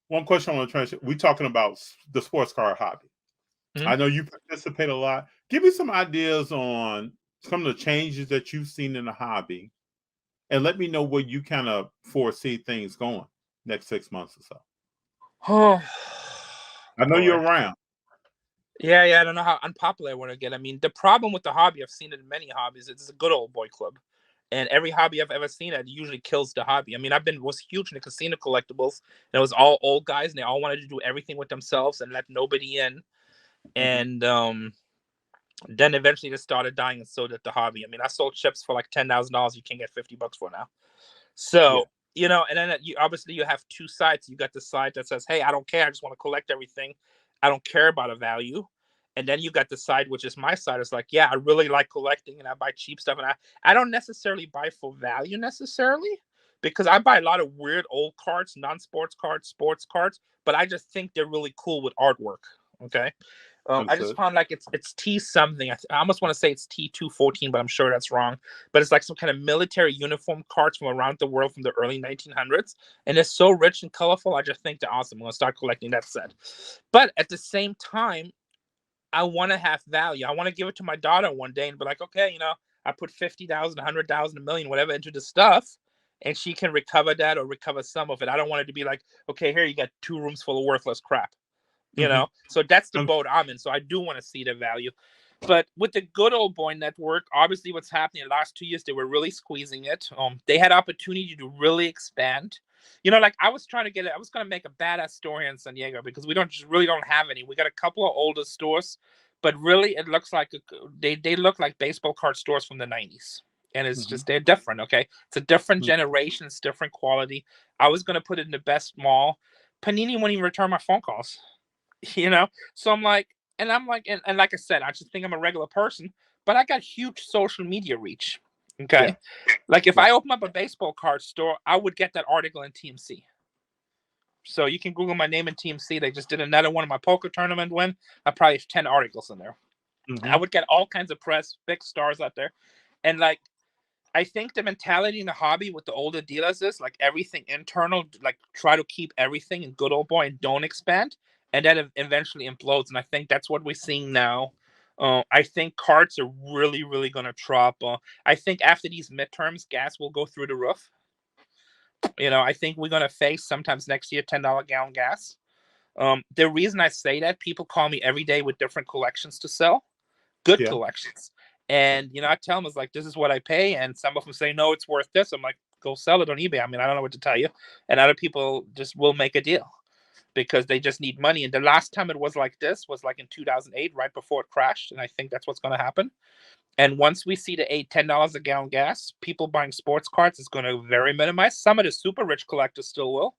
one question I want to transition. We're talking about the sports car hobby. Mhm. I know you participate a lot. Give me some ideas on some of the changes that you've seen in the hobby, and let me know where you kind of foresee things going next 6 months or so. Oh, I know boy. you're around. Yeah, yeah. I don't know how unpopular I want to get. I mean, the problem with the hobby, I've seen it in many hobbies. It's a good old boy club, and every hobby I've ever seen, it usually kills the hobby. I mean, was huge in the casino collectibles, and it was all old guys, and they all wanted to do everything with themselves and let nobody in. Hmm. And then eventually it started dying, and so did the hobby. I mean, I sold chips for like $10,000. You can get $50 for now. Yeah. So, and then you obviously you have two sides. You got the side that says, "Hey, I don't care. I just want to collect everything. I don't care about a value." And then you got the side, which is my side. It's like, yeah, I really like collecting, and I buy cheap stuff, and I don't necessarily buy for value necessarily, because I buy a lot of weird old cards, non-sports cards, sports cards, but I just think they're really cool with artwork. Okay. I just Understood. found like it's T something. I almost want to say it's T214, but I'm sure that's wrong. But it's like some kind of military uniform cards from around the world from the early 1900s, and it's so rich and colorful. I just think they're awesome. I'm gonna start collecting that set. But at the same time, I want to have value. I want to give it to my daughter one day and be like, okay, I put 50,000, 100,000, a million, whatever into the stuff, and she can recover that or recover some of it. I don't want it to be like, okay, here you got 2 rooms full of worthless crap. Hmm. So that's the boat I'm in. So I do want to see the value. But with the good old boy network, obviously what's happening in the last 2 years, they were really squeezing it. They had opportunity to really expand. Like I was trying to I was going to make a badass store here in San Diego, because we really don't have any. We got a couple of older stores, but really it looks like they look like baseball card stores from the 90s. And it's Hmm. just, they're different. Okay. It's a different generation. It's different quality. I was going to put it in the best mall. Panini wouldn't even return my phone calls. So and like I said, I just think I'm a regular person, but I got huge social media reach. Yeah. Okay. Like if Yeah. I open up a baseball card store, I would get that article in TMC. So you can Google my name in TMC. They just did another one of my poker tournament win. I probably have 10 articles in there. I Hmm. would get all kinds of press, big stars out there. And like, I think the mentality in the hobby with the older dealers is like everything internal, like try to keep everything in good old boy and don't expand. And then it eventually implodes. And I think that's what we're seeing now. I think cards are really, really going to drop. I think after these midterms, gas will go through the roof. I think we're going to face sometimes next year $10 gallon gas. The reason I say that, people call me every day with different collections to sell, good Yeah. collections. And, I tell them, it's like, this is what I pay. And some of them say, no, it's worth this. I'm like, go sell it on eBay. I mean, I don't know what to tell you. And other people just will make a deal because they just need money. And the last time it was like this was like in 2008, right before it crashed. And I think that's what's going to happen. And once we see the $10 a gallon gas, people buying sports cards is going to very minimize. Some of the super rich collectors still will.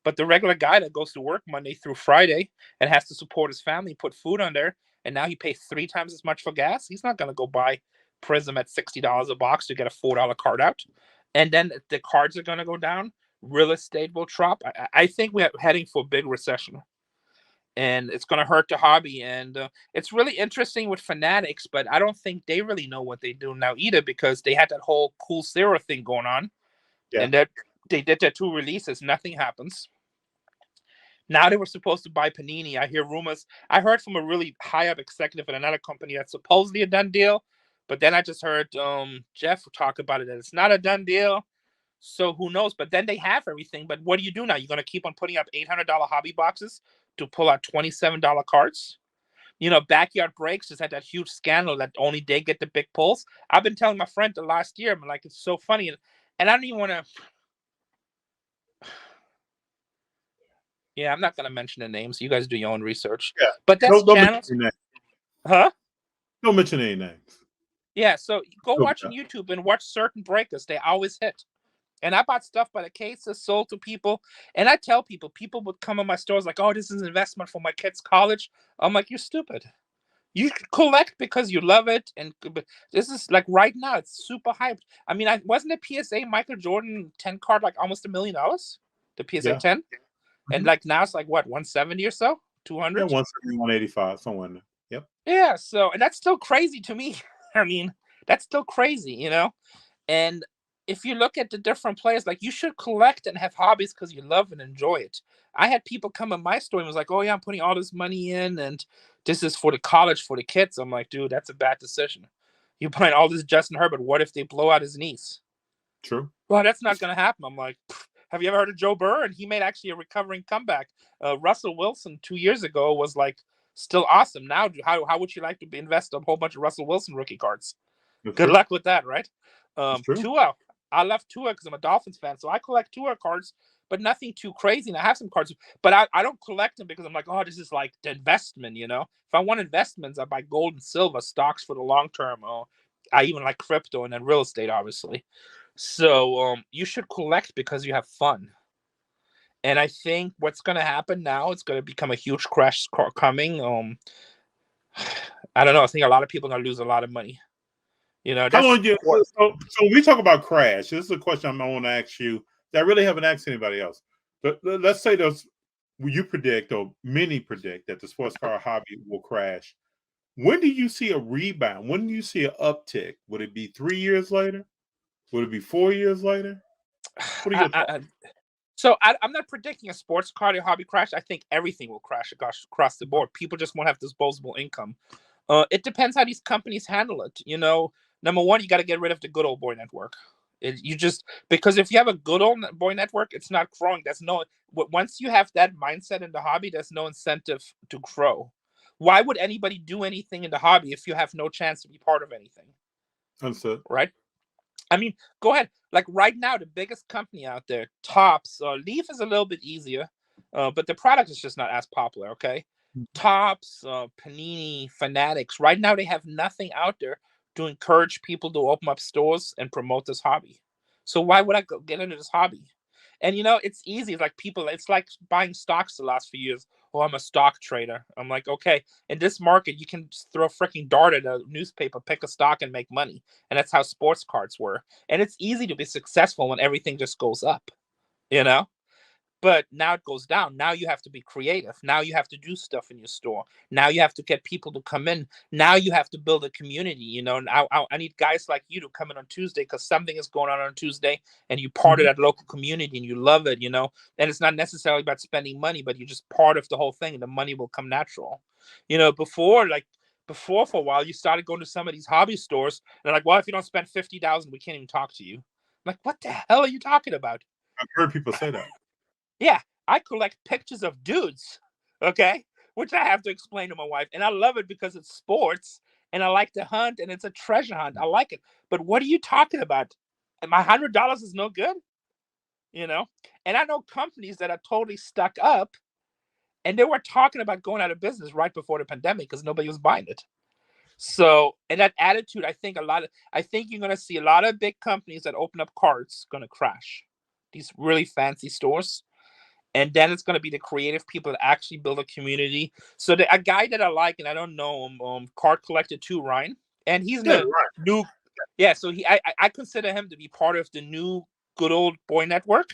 But the regular guy that goes to work Monday through Friday and has to support his family, put food on there, and now he pays 3 times as much for gas, he's not going to go buy Prism at $60 a box to get a $4 card out. And then the cards are going to go down. Real estate will drop. I think we're heading for a big recession, and it's going to hurt the hobby. And it's really interesting with Fanatics, but I don't think they really know what they do now either, because they had that whole Cool Zero thing going on, Yeah. and that they did their 2 releases, nothing happens. Now they were supposed to buy Panini. I hear rumors. I heard from a really high up executive at another company that's supposedly a done deal, but then I just heard Jeff talk about it that it's not a done deal. So who knows? But then they have everything. But what do you do now? You're going to keep on putting up $800 hobby boxes to pull out $27 cards? Backyard Breaks just had that huge scandal that only they get the big pulls. I've been telling my friend the last year, I'm like, it's so funny. And I don't even want to. Yeah, I'm not going to mention the names. You guys do your own research. Yeah. But that's Don't mention channels. any names. Huh? Don't mention any names. Yeah, so go Go with watch on that. YouTube and watch certain breakers. They always hit. And I bought stuff by the cases, sold to people. And I tell people would come in my stores like, oh, this is an investment for my kids' college. I'm like, you're stupid. You collect because you love it. And this is like right now, it's super hyped. I mean, I wasn't a PSA Michael Jordan 10 card like almost $1 million? The PSA Yeah. 10? And Hmm. like now it's like what, 170 or so? Yeah. 200? 170, 185, somewhere in there. Yep. Yeah, so and that's still crazy to me. I mean, that's still crazy. And if you look at the different players, like you should collect and have hobbies because you love and enjoy it. I had people come in my store and was like, "Oh yeah, I'm putting all this money in, and this is for the college for the kids." I'm like, "Dude, that's a bad decision. You're buying all this Justin Herbert. What if they blow out his knees?" True. Well, that's not going to happen. I'm like, have you ever heard of Joe Burrow? And he made actually a recovering comeback. Russell Wilson 2 years ago was like still awesome. Now, how would you like to invest a whole bunch of Russell Wilson rookie cards? That's Good true. luck with that, right? That's true. Tua, I love Tua because I'm a Dolphins fan, so I collect Tua cards, but nothing too crazy. And I have some cards, but I don't collect them because I'm like, oh, this is like the investment, you know. If I want investments, I buy gold and silver stocks for the long term. I even like crypto and then real estate, obviously. So you should collect because you have fun. And I think what's going to happen now, it's going to become a huge crash coming. I don't know. I think a lot of people are going to lose a lot of money. You know, How that's long do you so when we talk about crash, this is a question I want to ask you that I really haven't asked anybody else. But let's say you predict, or many predict, that the sports car hobby will crash. When do you see a rebound? When do you see an uptick? Would it be 3 years later? Would it be 4 years later? What are your thoughts? So I'm not predicting a sports car hobby crash. I think everything will crash across the board. People just won't have disposable income. It depends how these companies handle it. You know, number one, you got to get rid of the good old boy network. Because if you have a good old boy network, it's not growing. Once you have that mindset in the hobby, there's no incentive to grow. Why would anybody do anything in the hobby if you have no chance to be part of anything? Understood. Right? I mean, go ahead. Like right now, the biggest company out there, Tops, Leaf is a little bit easier, but the product is just not as popular. Okay, Tops, Panini, Fanatics. Right now, they have nothing out there to encourage people to open up stores and promote this hobby. So why would I get into this hobby? And you know, it's easy. It's like buying stocks the last few years. Oh, I'm a stock trader. I'm like, okay, in this market, you can just throw a freaking dart at a newspaper, pick a stock, and make money. And that's how sports cards were. And it's easy to be successful when everything just goes up, you know? But now it goes down. Now you have to be creative. Now you have to do stuff in your store. Now you have to get people to come in. Now you have to build a community. You know, and I need guys like you to come in on Tuesday because something is going on Tuesday, and you part of that local community and you love it. You know, and it's not necessarily about spending money, but you're just part of the whole thing. And the money will come natural. You know, before for a while, you started going to some of these hobby stores. And they're like, well, if you don't spend $50,000, we can't even talk to you. I'm like, what the hell are you talking about? I've heard people say that. Yeah, I collect pictures of dudes, okay, which I have to explain to my wife. And I love it because it's sports and I like to hunt and it's a treasure hunt. I like it. But what are you talking about? And my $100 is no good, you know? And I know companies that are totally stuck up and they were talking about going out of business right before the pandemic because nobody was buying it. So, and that attitude, I think you're going to see a lot of big companies that open up carts going to crash. These really fancy stores. And then it's going to be the creative people that actually build a community. So a guy that I like, and I don't know him, Card Collector 2, Ryan, and he's in the new, yeah. So I consider him to be part of the new good old boy network.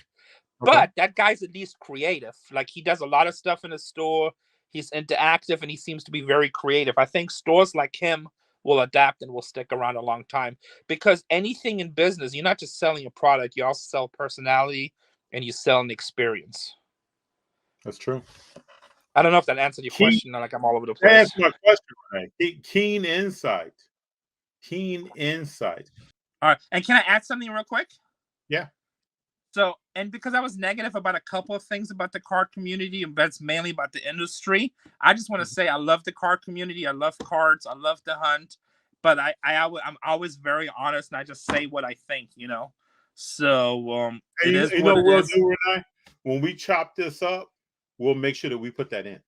Okay. But that guy's at least creative. Like he does a lot of stuff in the store. He's interactive and he seems to be very creative. I think stores like him will adapt and will stick around a long time because anything in business, you're not just selling a product, you also sell personality and you sell an experience. That's true. I don't know if that answered your question. Like I'm all over the place. That's my question, Rene. Keen insight. Keen insight. All right. And can I add something real quick? Yeah. So, and because I was negative about a couple of things about the card community, and that's mainly about the industry, I just want to say I love the card community. I love cards. I love the hunt. But I'm always very honest, and I just say what I think, you know. So it is what it is. Do, Rene? When we chop this up, we'll make sure that we put that in.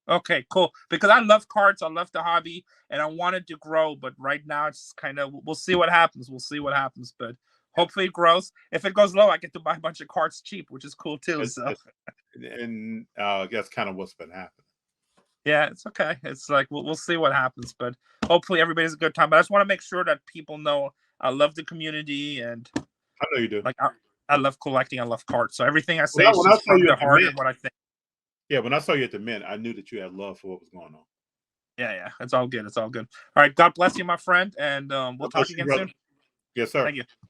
Okay, cool. Because I love cards, I love the hobby, and I wanted to grow. But right now, it's kind of we'll see what happens. We'll see what happens. But hopefully, it grows. If it goes low, I get to buy a bunch of cards cheap, which is cool too. And that's kind of what's been happening. Yeah, it's okay. It's like we'll see what happens. But hopefully, everybody's a good time. But I just want to make sure that people know I love the community, and I know you do. Like I love collecting. I love cards. So everything I say When is I just saw from you the at the heart Mint, and what I think. yeah, when I saw you at the Mint, I knew that you had love for what was going on. Yeah, it's all good. It's all good. All right, God bless you, my friend, and we'll talk again soon. Yes, sir. Thank you.